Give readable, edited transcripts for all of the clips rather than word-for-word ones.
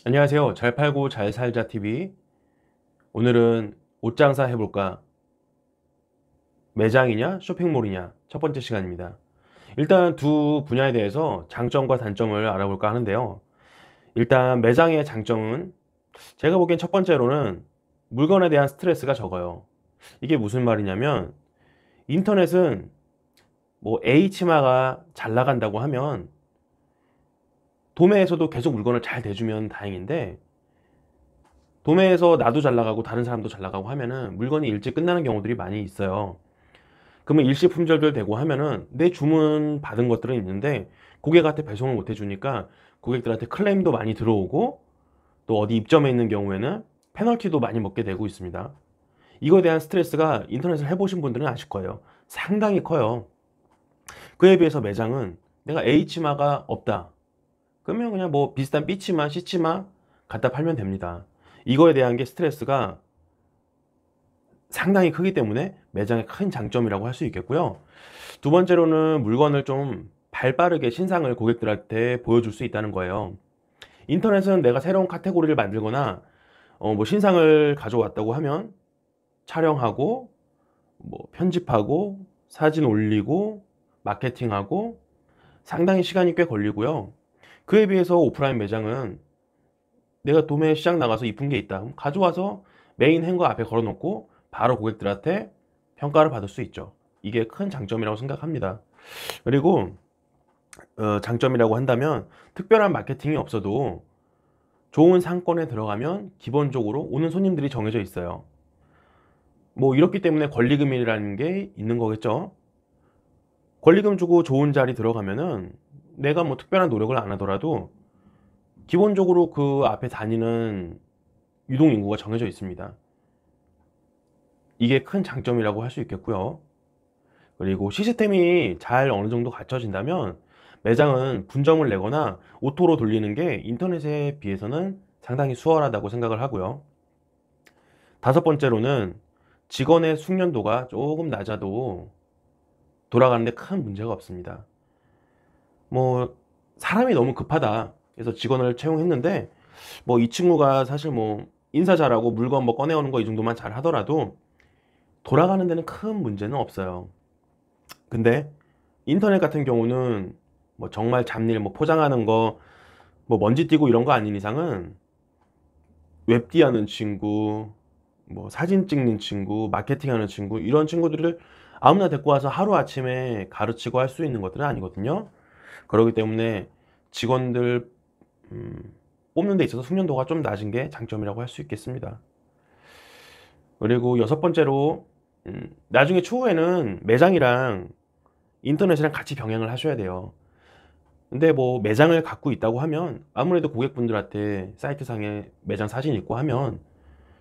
안녕하세요. 잘 팔고 잘 살자 TV. 오늘은 옷 장사 해볼까? 매장이냐 쇼핑몰이냐 첫 번째 시간입니다. 일단 두 분야에 대해서 장점과 단점을 알아볼까 하는데요. 일단 매장의 장점은 제가 보기엔 첫 번째로는 물건에 대한 스트레스가 적어요. 이게 무슨 말이냐면 인터넷은 뭐 A 치마가 잘 나간다고 하면 도매에서도 계속 물건을 잘 대주면 다행인데, 도매에서 나도 잘 나가고 다른 사람도 잘 나가고 하면은 물건이 일찍 끝나는 경우들이 많이 있어요. 그러면 일시품절들 되고 하면은 내 주문 받은 것들은 있는데 고객한테 배송을 못 해주니까 고객들한테 클레임도 많이 들어오고, 또 어디 입점해 있는 경우에는 페널티도 많이 먹게 되고 있습니다. 이거에 대한 스트레스가 인터넷을 해보신 분들은 아실 거예요. 상당히 커요. 그에 비해서 매장은 내가 H치마가 없다 그러면 그냥 뭐 비슷한 B치마, C치마 갖다 팔면 됩니다. 이거에 대한 게 스트레스가 상당히 크기 때문에 매장의 큰 장점이라고 할 수 있겠고요. 두 번째로는 물건을 좀 발빠르게 신상을 고객들한테 보여줄 수 있다는 거예요. 인터넷은 내가 새로운 카테고리를 만들거나 뭐 신상을 가져왔다고 하면 촬영하고 뭐 편집하고 사진 올리고 마케팅하고 상당히 시간이 꽤 걸리고요. 그에 비해서 오프라인 매장은 내가 도매 시장 나가서 이쁜 게 있다 그럼 가져와서 메인 행거 앞에 걸어 놓고 바로 고객들한테 평가를 받을 수 있죠. 이게 큰 장점이라고 생각합니다. 그리고 장점이라고 한다면 특별한 마케팅이 없어도 좋은 상권에 들어가면 기본적으로 오는 손님들이 정해져 있어요. 뭐 이렇기 때문에 권리금이라는 게 있는 거겠죠. 권리금 주고 좋은 자리 들어가면은 내가 뭐 특별한 노력을 안 하더라도 기본적으로 그 앞에 다니는 유동 인구가 정해져 있습니다. 이게 큰 장점이라고 할 수 있겠고요. 그리고 시스템이 잘 어느 정도 갖춰진다면 매장은 분점을 내거나 오토로 돌리는 게 인터넷에 비해서는 상당히 수월하다고 생각을 하고요. 다섯 번째로는 직원의 숙련도가 조금 낮아도 돌아가는데 큰 문제가 없습니다. 뭐 사람이 너무 급하다 그래서 직원을 채용했는데 뭐 이 친구가 사실 뭐 인사 잘하고 물건 뭐 꺼내오는 거 이 정도만 잘 하더라도 돌아가는 데는 큰 문제는 없어요. 근데 인터넷 같은 경우는 뭐 정말 잡일 뭐 포장하는 거 뭐 먼지 띄고 이런 거 아닌 이상은 웹디 하는 친구, 뭐 사진 찍는 친구, 마케팅 하는 친구 이런 친구들을 아무나 데리고 와서 하루아침에 가르치고 할 수 있는 것들은 아니거든요. 그렇기 때문에 직원들 뽑는 데 있어서 숙련도가 좀 낮은 게 장점이라고 할 수 있겠습니다. 그리고 여섯 번째로 나중에 추후에는 매장이랑 인터넷이랑 같이 병행을 하셔야 돼요. 근데 뭐 매장을 갖고 있다고 하면 아무래도 고객분들한테 사이트상에 매장 사진 있고 하면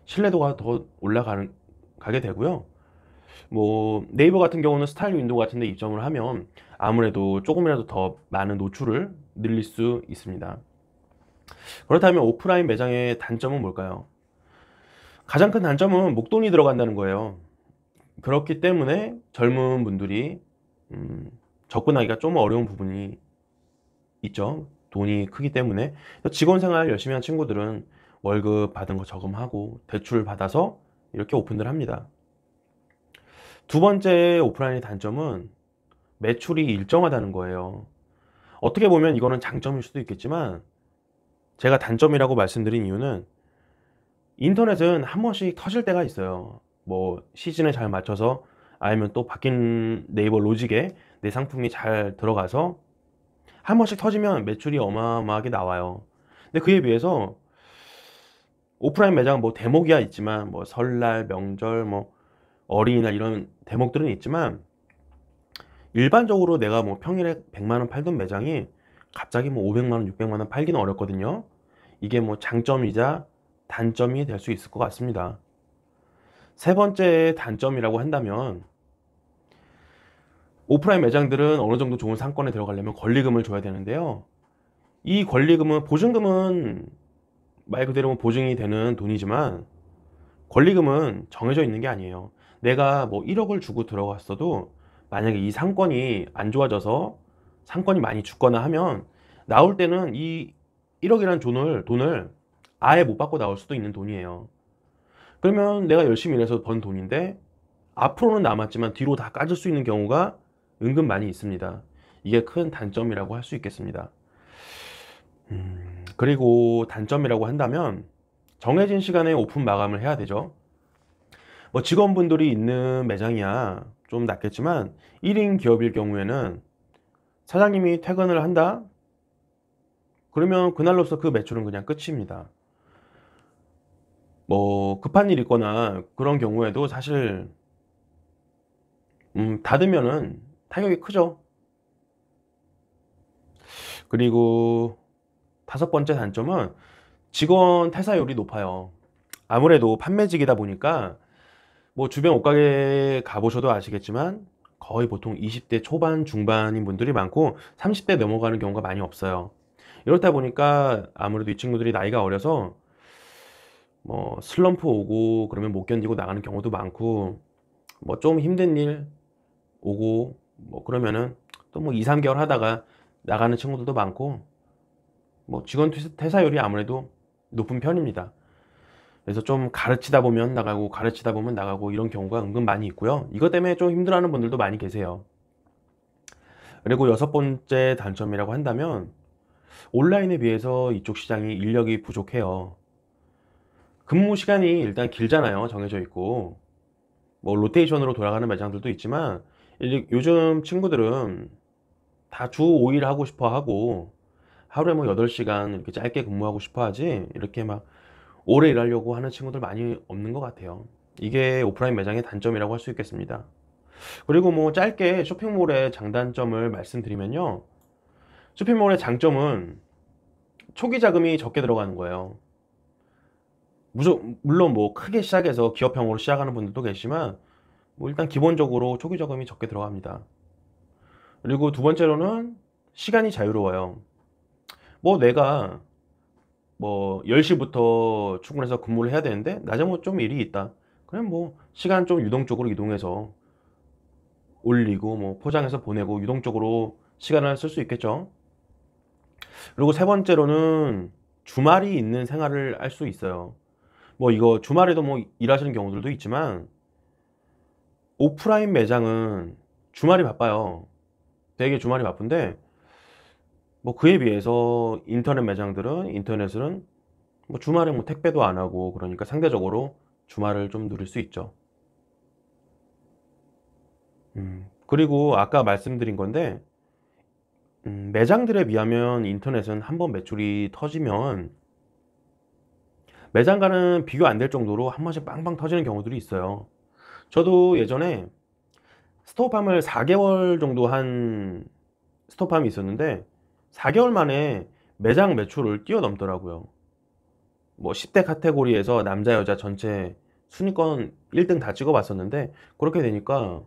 신뢰도가 더 올라가는 가게 되고요. 뭐 네이버 같은 경우는 스타일 윈도우 같은 데 입점을 하면 아무래도 조금이라도 더 많은 노출을 늘릴 수 있습니다. 그렇다면 오프라인 매장의 단점은 뭘까요? 가장 큰 단점은 목돈이 들어간다는 거예요. 그렇기 때문에 젊은 분들이 접근하기가 좀 어려운 부분이 있죠. 돈이 크기 때문에. 직원 생활 열심히 한 친구들은 월급 받은 거 저금하고 대출 받아서 이렇게 오픈을 합니다. 두 번째 오프라인의 단점은 매출이 일정하다는 거예요. 어떻게 보면 이거는 장점일 수도 있겠지만 제가 단점이라고 말씀드린 이유는 인터넷은 한 번씩 터질 때가 있어요. 뭐 시즌에 잘 맞춰서 아니면 또 바뀐 네이버 로직에 내 상품이 잘 들어가서 한 번씩 터지면 매출이 어마어마하게 나와요. 근데 그에 비해서 오프라인 매장은 뭐 대목이야 있지만 뭐 설날, 명절, 뭐 어린이날 이런 대목들은 있지만 일반적으로 내가 뭐 평일에 100만 원 팔던 매장이 갑자기 뭐 500만 원, 600만 원 팔기는 어렵거든요. 이게 뭐 장점이자 단점이 될 수 있을 것 같습니다. 세 번째 단점이라고 한다면 오프라인 매장들은 어느 정도 좋은 상권에 들어가려면 권리금을 줘야 되는데요. 이 권리금은 보증금은 말 그대로 보증이 되는 돈이지만 권리금은 정해져 있는 게 아니에요. 내가 뭐 1억을 주고 들어갔어도 만약에 이 상권이 안 좋아져서 상권이 많이 죽거나 하면 나올 때는 이 1억이라는 돈을 아예 못 받고 나올 수도 있는 돈이에요. 그러면 내가 열심히 일해서 번 돈인데 앞으로는 남았지만 뒤로 다 까질 수 있는 경우가 은근 많이 있습니다. 이게 큰 단점이라고 할 수 있겠습니다. 그리고 단점이라고 한다면 정해진 시간에 오픈 마감을 해야 되죠. 뭐 직원분들이 있는 매장이야 좀 낫겠지만 1인 기업일 경우에는 사장님이 퇴근을 한다? 그러면 그날로서 그 매출은 그냥 끝입니다. 뭐 급한 일 있거나 그런 경우에도 사실 닫으면은 타격이 크죠. 그리고 다섯 번째 단점은 직원 퇴사율이 높아요. 아무래도 판매직이다 보니까 뭐 주변 옷가게 가보셔도 아시겠지만 거의 보통 20대 초반 중반인 분들이 많고 30대 넘어가는 경우가 많이 없어요. 이렇다 보니까 아무래도 이 친구들이 나이가 어려서 뭐 슬럼프 오고 그러면 못 견디고 나가는 경우도 많고 뭐 좀 힘든 일 오고 뭐 그러면은 또 뭐 2, 3개월 하다가 나가는 친구들도 많고 뭐 직원 퇴사율이 아무래도 높은 편입니다. 그래서 좀 가르치다 보면 나가고 가르치다 보면 나가고 이런 경우가 은근 많이 있고요. 이것 때문에 좀 힘들어하는 분들도 많이 계세요. 그리고 여섯 번째 단점이라고 한다면 온라인에 비해서 이쪽 시장이 인력이 부족해요. 근무 시간이 일단 길잖아요. 정해져 있고 뭐 로테이션으로 돌아가는 매장들도 있지만 요즘 친구들은 다 주 5일 하고 싶어 하고 하루에 뭐 8시간 이렇게 짧게 근무하고 싶어 하지 이렇게 막 오래 일하려고 하는 친구들 많이 없는 것 같아요. 이게 오프라인 매장의 단점이라고 할 수 있겠습니다. 그리고 뭐 짧게 쇼핑몰의 장단점을 말씀드리면요. 쇼핑몰의 장점은 초기 자금이 적게 들어가는 거예요. 물론 뭐 크게 시작해서 기업형으로 시작하는 분들도 계시지만 뭐 일단 기본적으로 초기 자금이 적게 들어갑니다. 그리고 두 번째로는 시간이 자유로워요. 뭐 내가 뭐 10시부터 출근해서 근무를 해야 되는데 낮에 뭐 좀 일이 있다. 그럼 뭐 시간 좀 유동적으로 이동해서 올리고 뭐 포장해서 보내고 유동적으로 시간을 쓸 수 있겠죠. 그리고 세 번째로는 주말이 있는 생활을 할 수 있어요. 뭐 이거 주말에도 뭐 일하시는 경우들도 있지만 오프라인 매장은 주말이 바빠요. 되게 주말이 바쁜데 뭐 그에 비해서 인터넷 매장들은 인터넷은 뭐 주말에 뭐 택배도 안 하고 그러니까 상대적으로 주말을 좀 누릴 수 있죠. 그리고 아까 말씀드린 건데 매장들에 비하면 인터넷은 한번 매출이 터지면 매장과는 비교 안 될 정도로 한 번씩 빵빵 터지는 경우들이 있어요. 저도 예전에 스토어팜을 4개월 정도 한 스토어팜이 있었는데 4개월 만에 매장 매출을 뛰어넘더라고요. 뭐 10대 카테고리에서 남자 여자 전체 순위권 1등 다 찍어 봤었는데 그렇게 되니까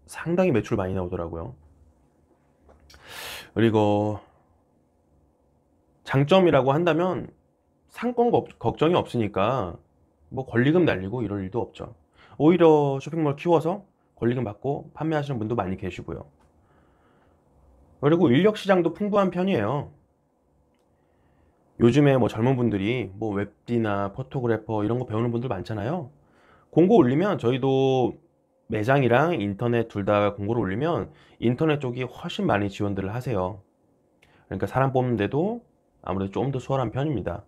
상당히 매출 많이 나오더라고요. 그리고 장점이라고 한다면 상권 걱정이 없으니까 뭐 권리금 날리고 이럴 일도 없죠. 오히려 쇼핑몰 키워서 권리금 받고 판매하시는 분도 많이 계시고요. 그리고 인력 시장도 풍부한 편이에요. 요즘에 뭐 젊은 분들이 뭐 웹디나 포토그래퍼 이런 거 배우는 분들 많잖아요. 공고 올리면 저희도 매장이랑 인터넷 둘 다 공고를 올리면 인터넷 쪽이 훨씬 많이 지원들을 하세요. 그러니까 사람 뽑는데도 아무래도 좀 더 수월한 편입니다.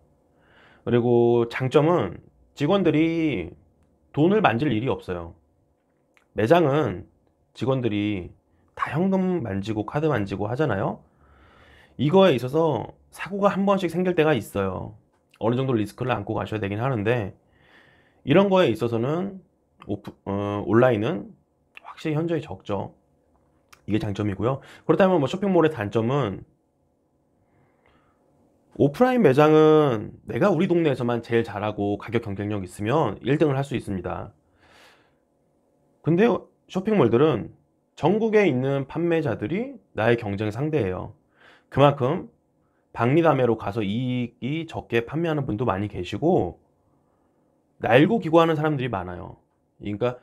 그리고 장점은 직원들이 돈을 만질 일이 없어요. 매장은 직원들이 다 현금 만지고 카드 만지고 하잖아요. 이거에 있어서 사고가 한 번씩 생길 때가 있어요. 어느 정도 리스크를 안고 가셔야 되긴 하는데 이런 거에 있어서는 온라인은 확실히 현저히 적죠. 이게 장점이고요. 그렇다면 뭐 쇼핑몰의 단점은 오프라인 매장은 내가 우리 동네에서만 제일 잘하고 가격 경쟁력 있으면 1등을 할 수 있습니다. 근데 쇼핑몰들은 전국에 있는 판매자들이 나의 경쟁 상대예요. 그만큼 박리담회로 가서 이익이 적게 판매하는 분도 많이 계시고 날고 기고하는 사람들이 많아요. 그러니까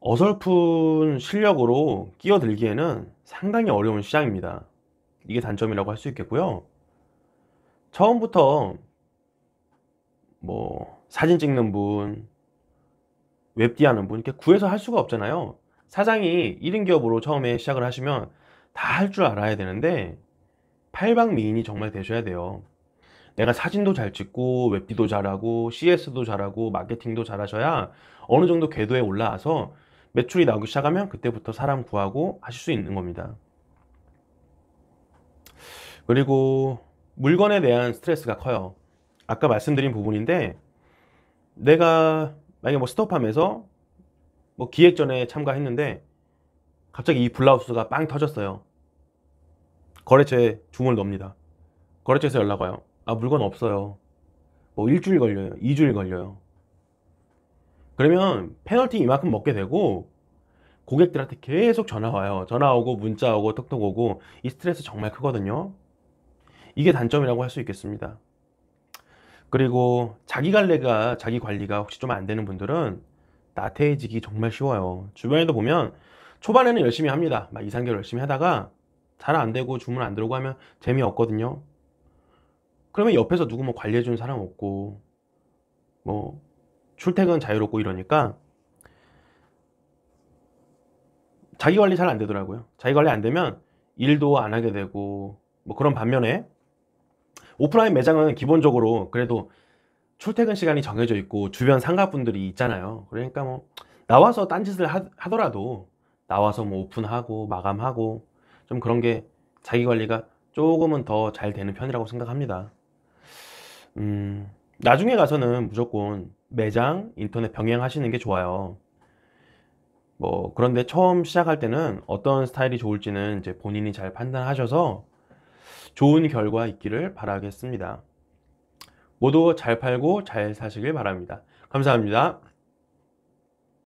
어설픈 실력으로 끼어들기에는 상당히 어려운 시장입니다. 이게 단점이라고 할 수 있겠고요. 처음부터 뭐 사진 찍는 분, 웹디 하는 분 이렇게 구해서 할 수가 없잖아요. 사장이 1인 기업으로 처음에 시작을 하시면 다 할 줄 알아야 되는데 팔방미인이 정말 되셔야 돼요. 내가 사진도 잘 찍고 웹디도 잘하고 CS도 잘하고 마케팅도 잘하셔야 어느 정도 궤도에 올라와서 매출이 나오기 시작하면 그때부터 사람 구하고 하실 수 있는 겁니다. 그리고 물건에 대한 스트레스가 커요. 아까 말씀드린 부분인데 내가 만약에 뭐 스톱하면서 뭐 기획전에 참가했는데 갑자기 이 블라우스가 빵 터졌어요. 거래처에 주문을 넣습니다. 거래처에서 연락 와요. 아, 물건 없어요. 뭐 일주일 걸려요. 2주일 걸려요. 그러면 페널티 이만큼 먹게 되고 고객들한테 계속 전화 와요. 전화 오고 문자 오고 톡톡 오고 이 스트레스 정말 크거든요. 이게 단점이라고 할 수 있겠습니다. 그리고 자기 관리가 혹시 좀 안 되는 분들은 나태해지기 정말 쉬워요. 주변에도 보면 초반에는 열심히 합니다. 막 2, 3개월 열심히 하다가 잘 안 되고 주문 안 들어오고 하면 재미없거든요. 그러면 옆에서 누구 뭐 관리해주는 사람 없고 뭐 출퇴근 자유롭고 이러니까 자기 관리 잘 안 되더라고요. 자기 관리 안 되면 일도 안 하게 되고 뭐 그런 반면에 오프라인 매장은 기본적으로 그래도 출퇴근 시간이 정해져 있고 주변 상가분들이 있잖아요. 그러니까 뭐 나와서 딴짓을 하더라도 나와서 뭐 오픈하고 마감하고 좀 그런 게 자기 관리가 조금은 더 잘 되는 편이라고 생각합니다. 나중에 가서는 무조건 매장, 인터넷 병행하시는 게 좋아요. 뭐 그런데 처음 시작할 때는 어떤 스타일이 좋을지는 이제 본인이 잘 판단하셔서 좋은 결과 있기를 바라겠습니다. 모두 잘 팔고 잘 사시길 바랍니다. 감사합니다.